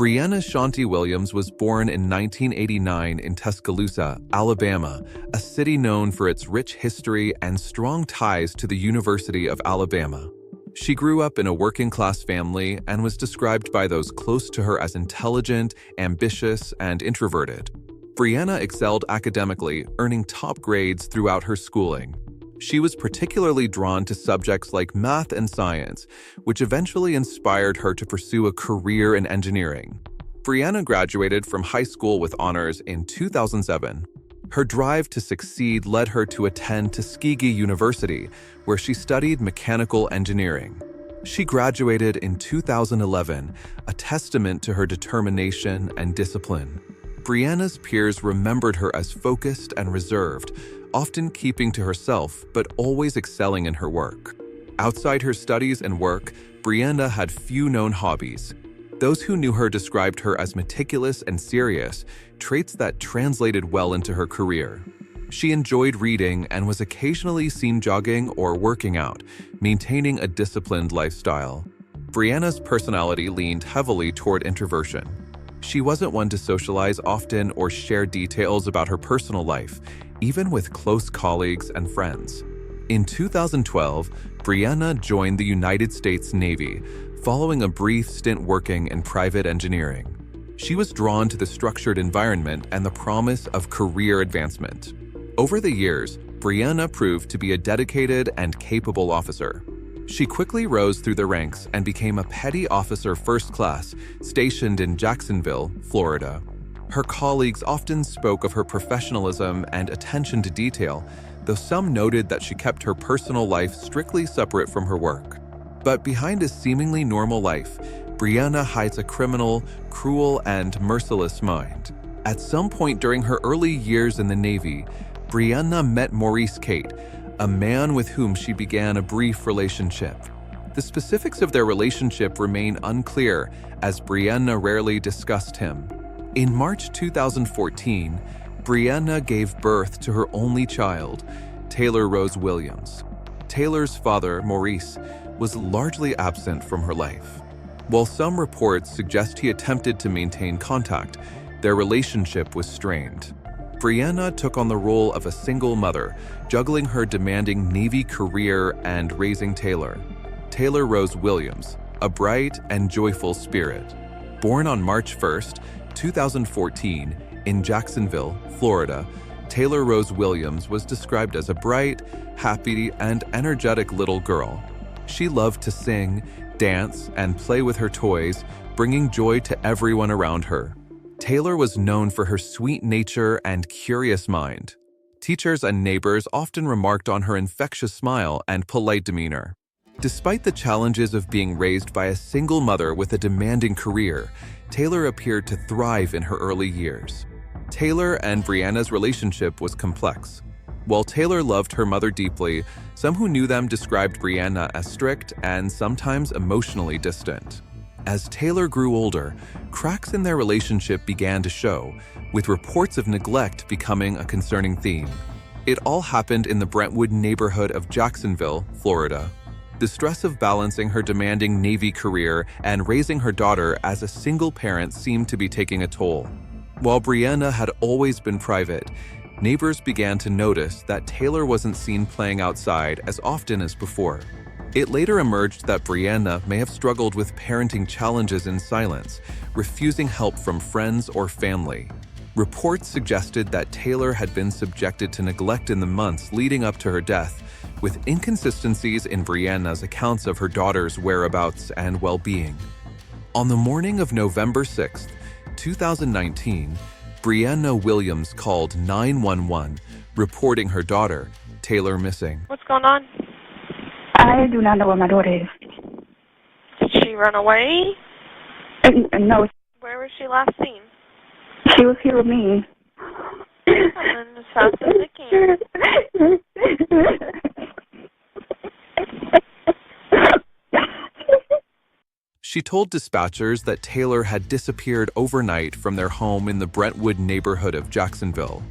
Brianna Shanti Williams was born in 1989 in Tuscaloosa, Alabama, a city known for its rich history and strong ties to the University of Alabama. She grew up in a working-class family and was described by those close to her as intelligent, ambitious, and introverted. Brianna excelled academically, earning top grades throughout her schooling. She was particularly drawn to subjects like math and science, which eventually inspired her to pursue a career in engineering. Brianna graduated from high school with honors in 2007. Her drive to succeed led her to attend Tuskegee University, where she studied mechanical engineering. She graduated in 2011, a testament to her determination and discipline. Brianna's peers remembered her as focused and reserved, often keeping to herself but always excelling in her work. Outside her studies and work, Brianna had few known hobbies. Those who knew her described her as meticulous and serious, traits that translated well into her career. She enjoyed reading and was occasionally seen jogging or working out, maintaining a disciplined lifestyle. Brianna's personality leaned heavily toward introversion. She wasn't one to socialize often or share details about her personal life, even with close colleagues and friends. In 2012, Brianna joined the United States Navy, following a brief stint working in private engineering. She was drawn to the structured environment and the promise of career advancement. Over the years, Brianna proved to be a dedicated and capable officer. She quickly rose through the ranks and became a petty officer first class, stationed in Jacksonville, Florida. Her colleagues often spoke of her professionalism and attention to detail, though some noted that she kept her personal life strictly separate from her work. But behind a seemingly normal life, Brianna hides a criminal, cruel, and merciless mind. At some point during her early years in the Navy, Brianna met Maurice Kate, a man with whom she began a brief relationship. The specifics of their relationship remain unclear, as Brianna rarely discussed him. In March 2014, Brianna gave birth to her only child, Taylor Rose Williams. Taylor's father, Maurice, was largely absent from her life. While some reports suggest he attempted to maintain contact, their relationship was strained. Brianna took on the role of a single mother, juggling her demanding Navy career and raising Taylor Rose Williams, a bright and joyful spirit. Born on March 1st, 2014, in Jacksonville, Florida, Taylor Rose Williams was described as a bright, happy, and energetic little girl. She loved to sing, dance, and play with her toys, bringing joy to everyone around her. Taylor was known for her sweet nature and curious mind. Teachers and neighbors often remarked on her infectious smile and polite demeanor. Despite the challenges of being raised by a single mother with a demanding career, Taylor appeared to thrive in her early years. Taylor and Brianna's relationship was complex. While Taylor loved her mother deeply, some who knew them described Brianna as strict and sometimes emotionally distant. As Taylor grew older, cracks in their relationship began to show, with reports of neglect becoming a concerning theme. It all happened in the Brentwood neighborhood of Jacksonville, Florida. The stress of balancing her demanding Navy career and raising her daughter as a single parent seemed to be taking a toll. While Brianna had always been private, neighbors began to notice that Taylor wasn't seen playing outside as often as before. It later emerged that Brianna may have struggled with parenting challenges in silence, refusing help from friends or family. Reports suggested that Taylor had been subjected to neglect in the months leading up to her death, with inconsistencies in Brianna's accounts of her daughter's whereabouts and well-being. On the morning of November 6, 2019, Brianna Williams called 911, reporting her daughter, Taylor, missing. What's going on? I do not know where my daughter is. Did she run away? No, Where was she last seen? she was here with me. Coming as fast as they can. She told dispatchers that Taylor had disappeared overnight from their home in the Brentwood neighborhood of Jacksonville.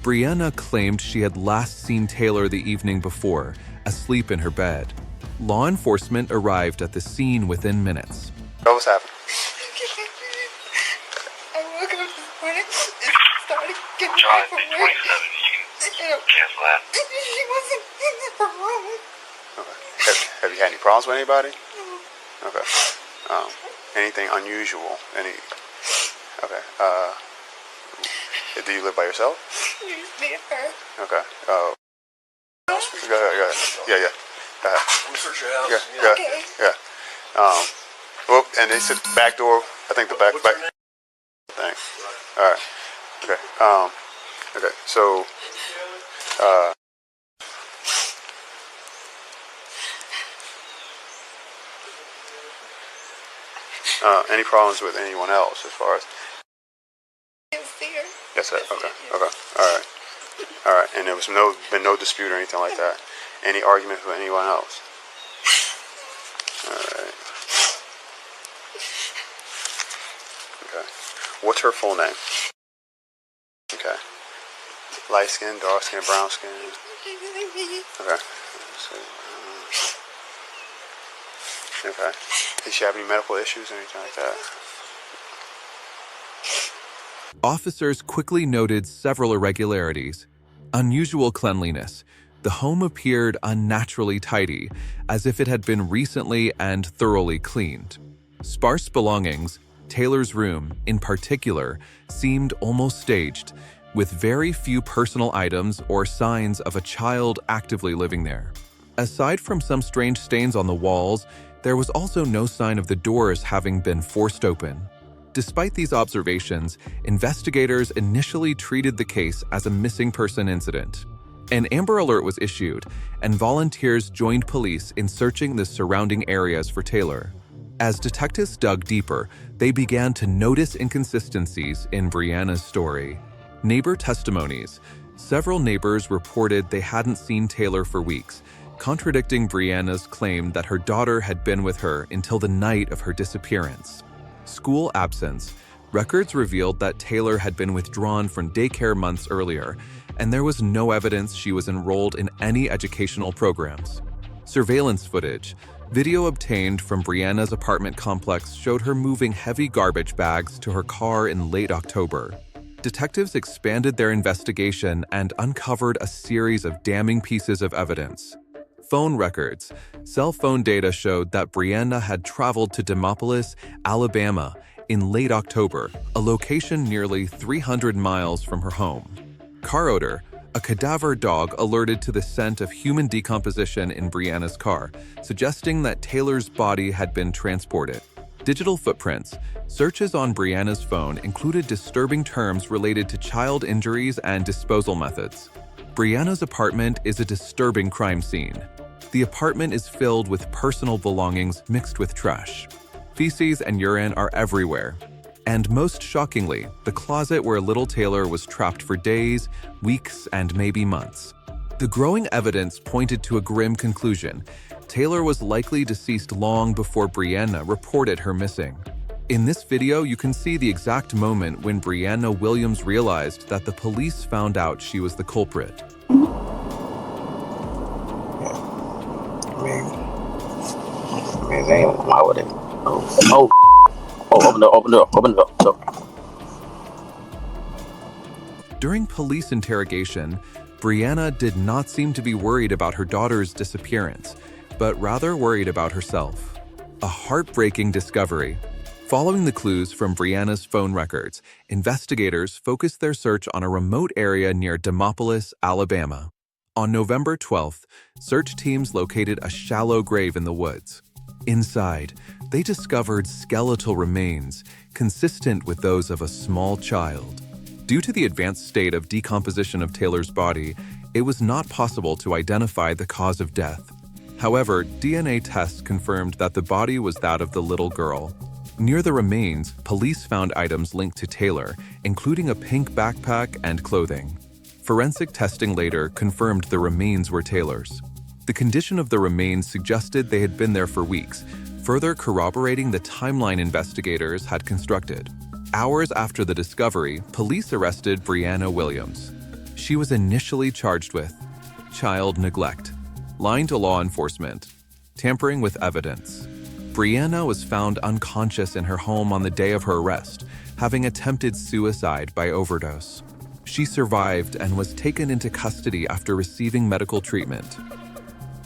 Brianna claimed she had last seen Taylor the evening before, asleep in her bed. Law enforcement arrived at the scene within minutes. What was happening? I woke up this morning and started getting ready for work. Cancel that. She wasn't in the room. Okay. Have you had any problems with anybody? Okay. Anything unusual? Okay. Do you live by yourself? Just me and her. Okay. Go ahead. Yeah. Go ahead. Let me search your house. Yeah. Okay. Yeah. Well, and they said back door. I think the back thing. All right. Okay. Okay. So. Any problems with anyone else as far as? Didn't see her. That's it. Okay. All right. And there was been no dispute or anything like that. Any arguments with anyone else? All right. Okay. What's her full name? Okay. Light skin, dark skin, brown skin. Okay. Let's see. Okay. Does she have any medical issues or anything like that? Officers quickly noted several irregularities. Unusual cleanliness. The home appeared unnaturally tidy, as if it had been recently and thoroughly cleaned. Sparse belongings, Taylor's room, in particular, seemed almost staged, with very few personal items or signs of a child actively living there. Aside from some strange stains on the walls, there was also no sign of the doors having been forced open. Despite these observations, investigators initially treated the case as a missing person incident. An Amber Alert was issued, and volunteers joined police in searching the surrounding areas for Taylor. As detectives dug deeper, they began to notice inconsistencies in Brianna's story. Neighbor testimonies. Several neighbors reported they hadn't seen Taylor for weeks, contradicting Brianna's claim that her daughter had been with her until the night of her disappearance. School absence. Records revealed that Taylor had been withdrawn from daycare months earlier, and there was no evidence she was enrolled in any educational programs. Surveillance footage. Video obtained from Brianna's apartment complex showed her moving heavy garbage bags to her car in late October. Detectives expanded their investigation and uncovered a series of damning pieces of evidence. Phone records. Cell phone data showed that Brianna had traveled to Demopolis, Alabama, in late October, a location nearly 300 miles from her home. Car odor. A cadaver dog alerted to the scent of human decomposition in Brianna's car, suggesting that Taylor's body had been transported. Digital footprints. Searches on Brianna's phone included disturbing terms related to child injuries and disposal methods. Brianna's apartment is a disturbing crime scene. The apartment is filled with personal belongings mixed with trash. Feces and urine are everywhere. And most shockingly, the closet where little Taylor was trapped for days, weeks, and maybe months. The growing evidence pointed to a grim conclusion. Taylor was likely deceased long before Brianna reported her missing. In this video, you can see the exact moment when Brianna Williams realized that the police found out she was the culprit. Why would it? Open the door. During police interrogation, Brianna did not seem to be worried about her daughter's disappearance, but rather worried about herself. A heartbreaking discovery. Following the clues from Brianna's phone records, investigators focused their search on a remote area near Demopolis, Alabama. On November 12th, search teams located a shallow grave in the woods. Inside, they discovered skeletal remains consistent with those of a small child. Due to the advanced state of decomposition of Taylor's body, it was not possible to identify the cause of death. However, DNA tests confirmed that the body was that of the little girl. Near the remains, police found items linked to Taylor, including a pink backpack and clothing. Forensic testing later confirmed the remains were Taylor's. The condition of the remains suggested they had been there for weeks, further corroborating the timeline investigators had constructed. Hours after the discovery, police arrested Brianna Williams. She was initially charged with child neglect, lying to law enforcement, tampering with evidence, Brianna was found unconscious in her home on the day of her arrest, having attempted suicide by overdose. She survived and was taken into custody after receiving medical treatment.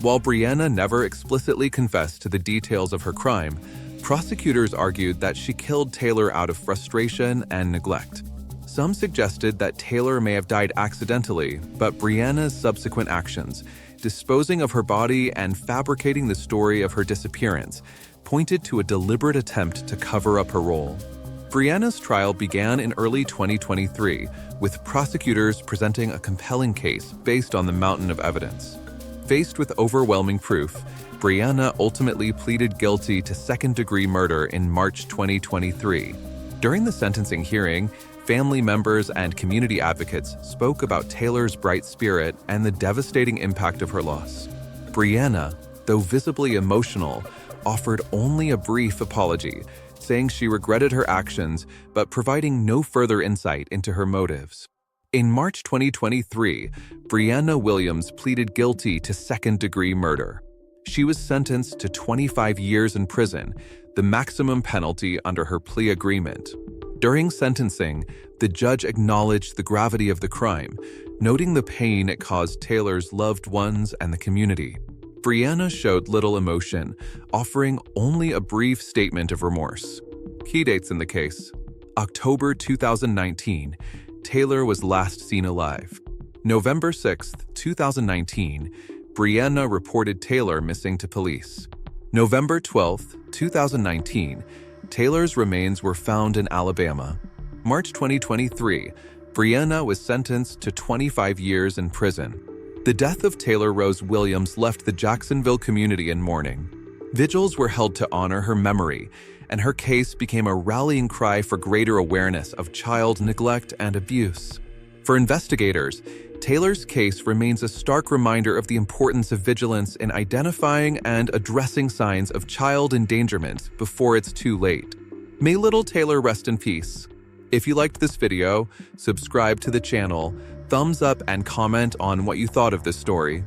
While Brianna never explicitly confessed to the details of her crime, prosecutors argued that she killed Taylor out of frustration and neglect. Some suggested that Taylor may have died accidentally, but Brianna's subsequent actions, disposing of her body and fabricating the story of her disappearance, pointed to a deliberate attempt to cover up her role. Brianna's trial began in early 2023, with prosecutors presenting a compelling case based on the mountain of evidence. Faced with overwhelming proof, Brianna ultimately pleaded guilty to second-degree murder in March 2023. During the sentencing hearing, family members and community advocates spoke about Taylor's bright spirit and the devastating impact of her loss. Brianna, though visibly emotional, offered only a brief apology, saying she regretted her actions but providing no further insight into her motives. In March 2023, Brianna Williams pleaded guilty to second-degree murder. She was sentenced to 25 years in prison, the maximum penalty under her plea agreement. During sentencing, the judge acknowledged the gravity of the crime, noting the pain it caused Taylor's loved ones and the community. Brianna showed little emotion, offering only a brief statement of remorse. Key dates in the case: October 2019, Taylor was last seen alive. November 6, 2019, Brianna reported Taylor missing to police. November 12, 2019, Taylor's remains were found in Alabama. March 2023, Brianna was sentenced to 25 years in prison. The death of Taylor Rose Williams left the Jacksonville community in mourning. Vigils were held to honor her memory, and her case became a rallying cry for greater awareness of child neglect and abuse. For investigators, Taylor's case remains a stark reminder of the importance of vigilance in identifying and addressing signs of child endangerment before it's too late. May little Taylor rest in peace. If you liked this video, subscribe to the channel, thumbs up and comment on what you thought of this story.